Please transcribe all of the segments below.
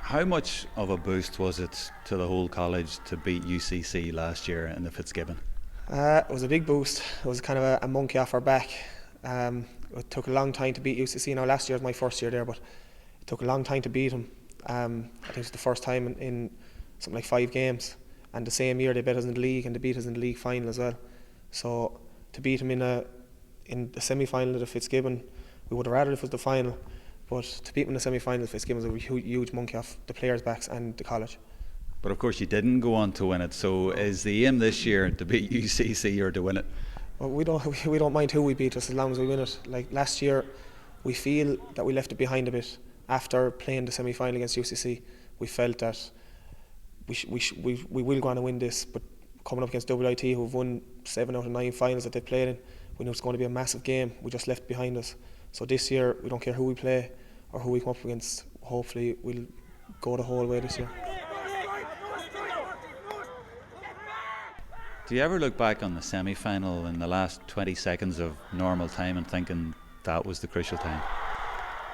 How much of a boost was it to the whole college to beat UCC last year in the Fitzgibbon? It was a big boost. It was kind of a monkey off our back. It took a long time to beat UCC. Now last year was my first year there, but it took a long time to beat them. I think it's the first time in something like 5 games, and the same year they beat us in the league and they beat us in the league final as well. So to beat them in the semi-final of the Fitzgibbon, we would have rather it was the final, but to beat them in the semi-final of the Fitzgibbon was a huge monkey off the players' backs and the college. But of course you didn't go on to win it, so is the aim this year to beat UCC or to win it? Well, we don't mind who we beat, just as long as we win it. Like last year, we feel that we left it behind a bit. After playing the semi-final against UCC, we felt that we will go on and win this, but coming up against GMIT, who've won 7 out of 9 finals that they've played in, we know it's going to be a massive game. We just left behind us. So this year, we don't care who we play or who we come up against. Hopefully, we'll go the whole way this year. Do you ever look back on the semi-final in the last 20 seconds of normal time and thinking that was the crucial time?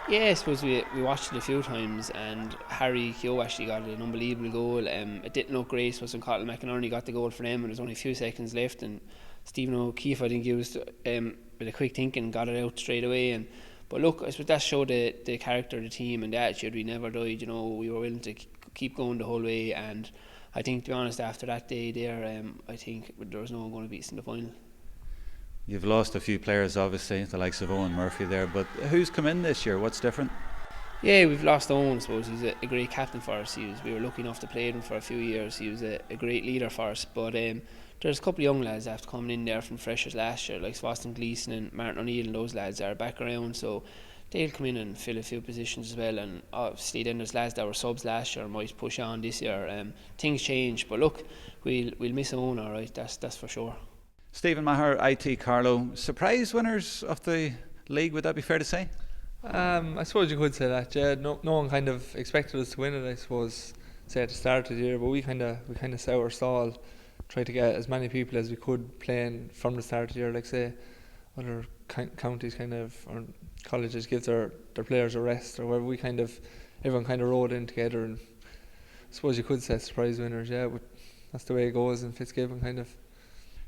Yeah, I suppose we watched it a few times, and Harry Keogh actually got an unbelievable goal. It didn't look great, so Colin McInerney got the goal for them, and there was only a few seconds left, and Stephen O'Keefe, I think, used with a quick thinking, got it out straight away. But look, I suppose that showed the character of the team and the attitude. We never died, we were willing to keep going the whole way, and I think, to be honest, after that day there, I think there was no one going to beat us in the final. You've lost a few players, obviously, the likes of Owen Murphy there, but who's come in this year? What's different? Yeah, we've lost Owen, I suppose. He's a great captain for us. We were lucky enough to play him for a few years. He was a great leader for us. But there's a couple of young lads after coming in there from freshers last year, like Swaston Gleeson and Martin O'Neill, and those lads are back around. So they'll come in and fill a few positions as well. And obviously then there's lads that were subs last year might push on this year. Things change, but look, we'll miss Owen, all right. That's for sure. Stephen Maher, IT Carlow, surprise winners of the league, would that be fair to say? I suppose you could say that, yeah. No one kind of expected us to win it, I suppose, say at the start of the year, but we kind of set our stall, tried to get as many people as we could playing from the start of the year, like say other counties or colleges give their players a rest or whatever. Everyone kind of rode in together, and I suppose you could say surprise winners, yeah, but that's the way it goes in Fitzgibbon kind of.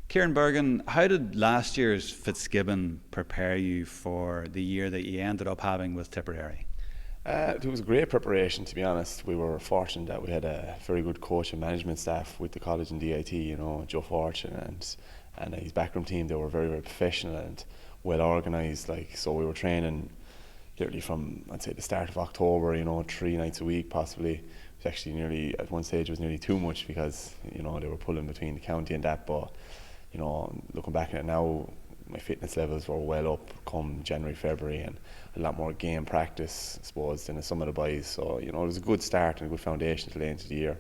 Kieran, Bergin, how did last year's Fitzgibbon prepare you for the year that you ended up having with Tipperary? It was a great preparation, to be honest. We were fortunate that we had a very good coach and management staff with the college and DIT, Joe Fortune and his backroom team. They were very, very professional and well organised. So we were training literally from, I'd say, the start of October, 3 nights a week possibly. It was actually at one stage it was nearly too much because, they were pulling between the county and that, but looking back at it now, my fitness levels were well up come January, February, and a lot more game practice, I suppose, than some of the boys. So, it was a good start and a good foundation to lay into the year.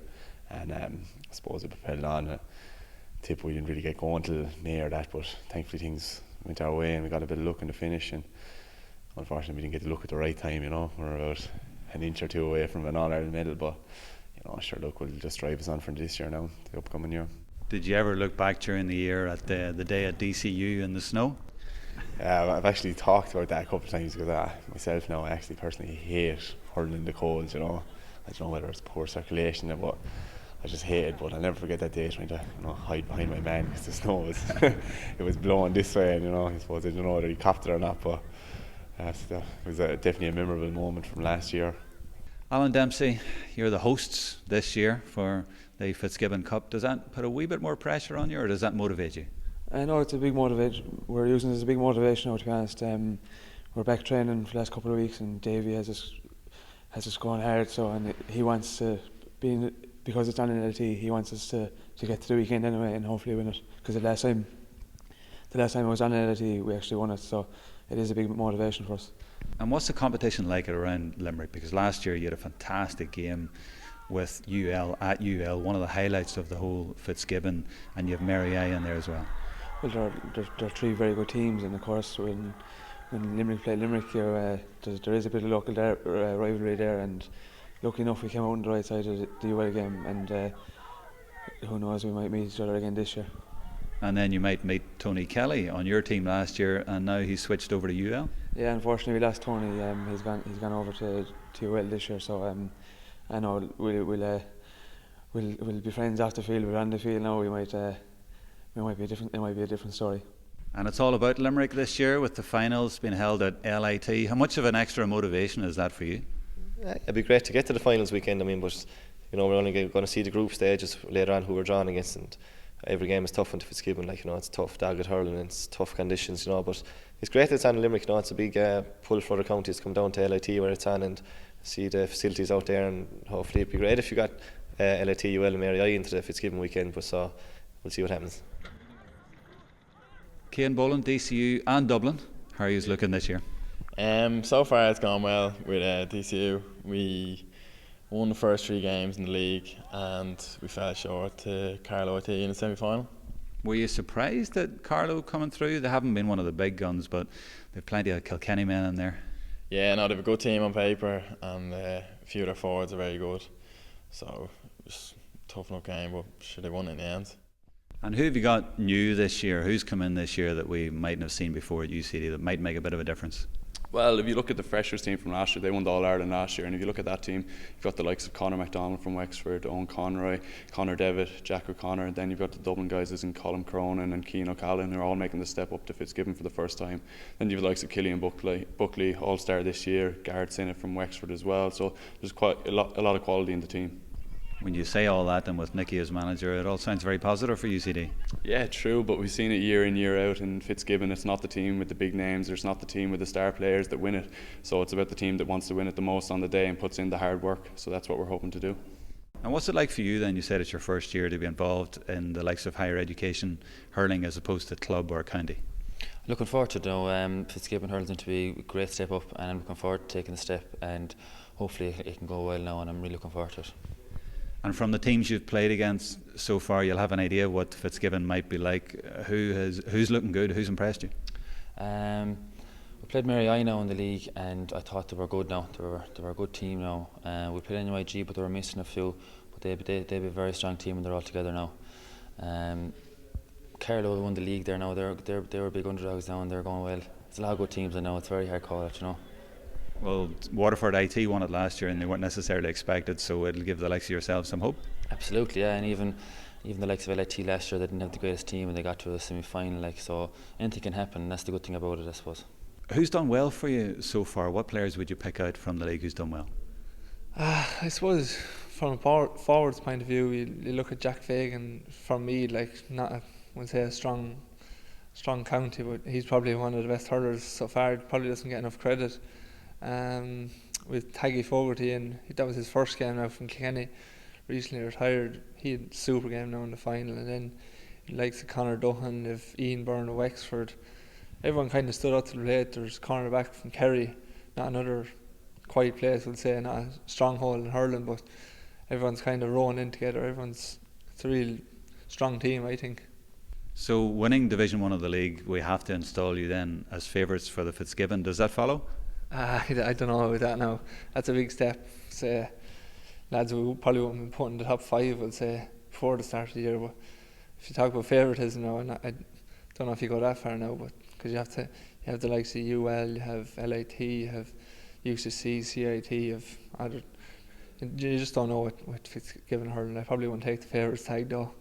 And I suppose it propelled on. Tip, we didn't really get going till May or that, but thankfully things went our way and we got a bit of luck in the finish. And unfortunately, we didn't get the look at the right time, We're about an inch or two away from an All-Ireland medal, but, sure, look, we'll just drive us on for this year now, the upcoming year. Did you ever look back during the year at the day at DCU in the snow? I've actually talked about that a couple of times because myself now, I actually personally hate hurling in the cold, I don't know whether it's poor circulation, but I just hate it. But I'll never forget that day trying to hide behind my man because the snow was it was blowing this way, and I suppose I don't know whether he copped it or not, but it was definitely a memorable moment from last year. Alan Dempsey, you're the hosts this year for the Fitzgibbon Cup. Does that put a wee bit more pressure on you, or does that motivate you? I know it's a big motivation. We're using it as a big motivation now, to be honest. We're back training for the last couple of weeks, and Davey has us going hard. So, and he wants to, because it's on NLT, he wants us to get to the weekend anyway, and hopefully win it. Because the last time it was on NLT, we actually won it. So it is a big motivation for us. And what's the competition like around Limerick? Because last year you had a fantastic game with UL at UL, one of the highlights of the whole Fitzgibbon, and you have Mary in there as well. Well, there are 3 very good teams, and of course when Limerick play Limerick here, there is a bit of local rivalry there, and lucky enough we came out on the right side of the UL game, and who knows, we might meet each other again this year. And then you might meet Tony Kelly on your team last year, and now he's switched over to UL. Yeah, unfortunately we lost Tony. He's gone over to UL this year, so I know we'll be friends off the field, but on the field now it might be a different story. And it's all about Limerick this year with the finals being held at LIT. How much of an extra motivation is that for you? It'd be great to get to the finals weekend. I mean, but we're only going to see the group stages later on who we're drawn against, and every game is tough in Fitzgibbon. It's tough, dogged hurling, and it's tough conditions. But it's great that it's on in Limerick. It's a big pull for the counties to come down to LIT where it's on and see the facilities out there, and hopefully it'd be great if you got LIT, UL and Mary into the Fitzgibbon weekend. But so we'll see what happens. Cian, Boland, DCU and Dublin, how are you looking this year? So far it's gone well with DCU. We won the first 3 games in the league and we fell short to Carlow IT in the semi-final. Were you surprised at Carlow coming through? They haven't been one of the big guns, but they've plenty of Kilkenny men in there. Yeah, no, they have a good team on paper and a few of their forwards are very good. So it was a tough enough game, but sure they won it in the end. And who have you got new this year? Who's come in this year that we mightn't have seen before at UCD that might make a bit of a difference? Well, if you look at the freshers team from last year, they won the All-Ireland last year, and if you look at that team, you've got the likes of Conor McDonald from Wexford, Owen Conroy, Conor Devitt, Jack O'Connor, and then you've got the Dublin guys as in Colin Cronin and Cian O'Callaghan, who are all making the step up to Fitzgibbon for the first time. Then you've the likes of Killian Buckley, All-Star this year, Garrett Sinnott from Wexford as well, so there's quite a lot of quality in the team. When you say all that, and with Nicky as manager, it all sounds very positive for UCD. Yeah, true, but we've seen it year in, year out in Fitzgibbon. It's not the team with the big names, it's not the team with the star players that win it. So it's about the team that wants to win it the most on the day and puts in the hard work. So that's what we're hoping to do. And what's it like for you then? You said it's your first year to be involved in the likes of higher education hurling as opposed to club or county. Looking forward to it now. Fitzgibbon hurls into be a great step up, and I'm looking forward to taking the step, and hopefully it can go well now, and I'm really looking forward to it. And from the teams you've played against so far, you'll have an idea what Fitzgibbon might be like. Who's looking good? Who's impressed you? We played Mary I now in the league, and I thought they were good now. They were a good team now. We played NUIG, but they were missing a few. But they've a very strong team, and they're all together now. Carlow won the league there now. They were big underdogs now, and they're going well. There's a lot of good teams I know. It's very hard to call it, Well, Waterford IT won it last year and they weren't necessarily expected, so it'll give the likes of yourselves some hope. Absolutely, yeah, and even the likes of LIT last year, they didn't have the greatest team and they got to a semi-final, so anything can happen, and that's the good thing about it, I suppose. Who's done well for you so far? What players would you pick out from the league who's done well? I suppose from a forwards point of view, you look at Jack Fagan. For me, not I would say a strong county, but he's probably one of the best hurlers so far. Probably doesn't get enough credit. With Taggy Fogarty, and that was his first game now from Kilkenny, recently retired. He had a super game now in the final, and then likes of Conor Duhan, of Ian Byrne of Wexford. Everyone kind of stood up to the plate. There's Conor back from Kerry, not another quiet place, we'll say, not a stronghold in hurling, but everyone's kind of rowing in together. It's a real strong team, I think. So winning Division 1 of the league, we have to install you then as favourites for the Fitzgibbon. Does that follow? I don't know about that now. That's a big step. Say, lads, we probably won't be put in the top 5, we'll say, before the start of the year. But if you talk about favouritism now, I don't know if you go that far now, but because you have the likes of UL, you have LIT, you have UCC, CIT, you have other. You just don't know what Fitzgibbon hurling. I probably won't take the favourites tag though.